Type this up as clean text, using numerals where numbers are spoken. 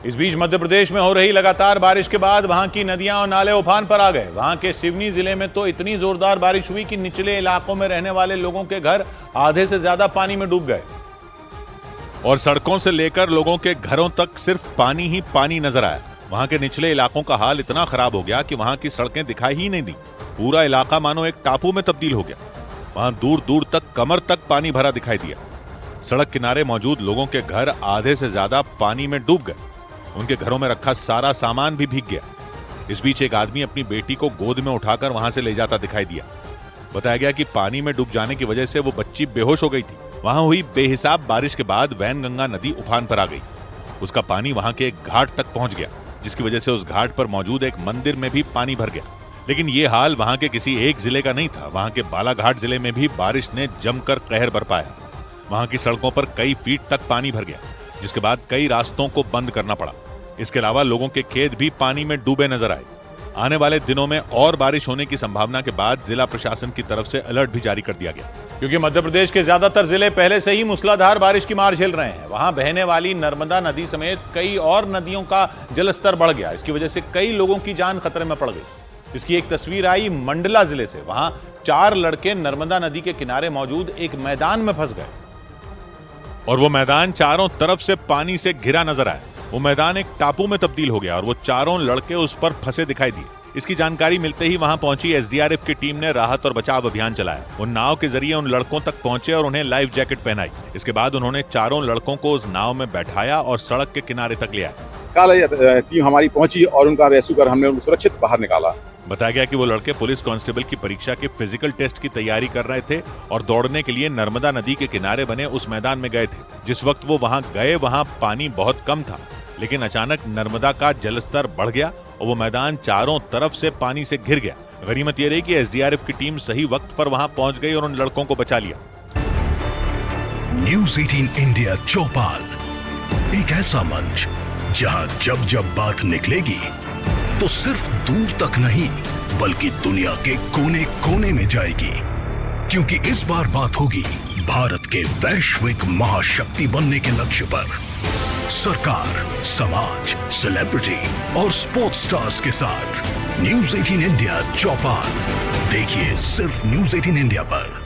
इस बीच मध्य प्रदेश में हो रही लगातार बारिश के बाद वहां की नदियां और नाले उफान पर आ गए। वहां के सिवनी जिले में तो इतनी जोरदार बारिश हुई कि निचले इलाकों में रहने वाले लोगों के घर आधे से ज्यादा पानी में डूब गए और सड़कों से लेकर लोगों के घरों तक सिर्फ पानी ही पानी नजर आया। वहां के निचले इलाकों का हाल इतना खराब हो गया कि वहां की सड़कें दिखाई ही नहीं दी। पूरा इलाका मानो एक टापू में तब्दील हो गया। वहां दूर दूर तक कमर तक पानी भरा दिखाई दिया। सड़क किनारे मौजूद लोगों के घर आधे से ज्यादा पानी में डूब गए। उनके घरों में रखा सारा सामान भी भीग गया। इस बीच एक आदमी अपनी बेटी को गोद में उठाकर वहां से ले जाता दिखाई दिया। बताया गया कि पानी में डूब जाने की वजह से वो बच्ची बेहोश हो गई थी। वहां हुई बेहिसाब बारिश के बाद वैनगंगा नदी उफान पर आ गई। उसका पानी वहां के एक घाट तक पहुंच गया, जिसकी वजह से उस घाट पर मौजूद एक मंदिर में भी पानी भर गया। लेकिन ये हाल वहां के किसी एक जिले का नहीं था। वहां के बालाघाट जिले में भी बारिश ने जमकर कहर बरपाया। वहां की सड़कों पर कई फीट तक पानी भर गया, जिसके बाद कई रास्तों को बंद करना पड़ा। इसके अलावा लोगों के खेत भी पानी में डूबे नजर आए। आने वाले दिनों में और बारिश होने की संभावना के बाद जिला प्रशासन की तरफ से अलर्ट भी जारी कर दिया गया, क्योंकि मध्य प्रदेश के ज्यादातर जिले पहले से ही मूसलाधार बारिश की मार झेल रहे हैं। वहां बहने वाली नर्मदा नदी समेत कई और नदियों का जलस्तर बढ़ गया। इसकी वजह से कई लोगों की जान खतरे में पड़ गई। इसकी एक तस्वीर आई मंडला जिले से। वहां 4 लड़के नर्मदा नदी के किनारे मौजूद एक मैदान में फंस गए और वो मैदान चारों तरफ से पानी से घिरा नजर आया। वो मैदान एक टापू में तब्दील हो गया और वो चारों लड़के उस पर फंसे दिखाई दिए। इसकी जानकारी मिलते ही वहां पहुंची एसडीआरएफ की टीम ने राहत और बचाव अभियान चलाया। वो नाव के जरिए उन लड़कों तक पहुंचे और उन्हें लाइफ जैकेट पहनाई। इसके बाद उन्होंने चारों लड़कों को उस नाव में बैठाया और सड़क के किनारे तक ले आए। कल टीम हमारी पहुंची और उनका रेस्क्यू कर हमने उनको सुरक्षित बाहर निकाला। बताया गया कि वो लड़के पुलिस कांस्टेबल की परीक्षा के फिजिकल टेस्ट की तैयारी कर रहे थे और दौड़ने के लिए नर्मदा नदी के किनारे बने उस मैदान में गए थे। जिस वक्त वो वहां गए वहां पानी बहुत कम था, लेकिन अचानक नर्मदा का जलस्तर बढ़ गया और वो मैदान चारों तरफ से पानी से घिर गया। गनीमत ये रही कि एसडीआरएफ की टीम सही वक्त पर वहां पहुंच गई और उन लड़कों को बचा लिया। न्यूज़ 18 इंडिया चौपाल, एक ऐसा मंच जहां जब जब बात निकलेगी तो सिर्फ दूर तक नहीं बल्कि दुनिया के कोने कोने में जाएगी, क्योंकि इस बार बात होगी भारत के वैश्विक महाशक्ति बनने के लक्ष्य पर। सरकार, समाज, सेलिब्रिटी और स्पोर्ट्स स्टार्स के साथ न्यूज़ 18 इंडिया चौपाल देखिए सिर्फ न्यूज़ 18 इंडिया पर।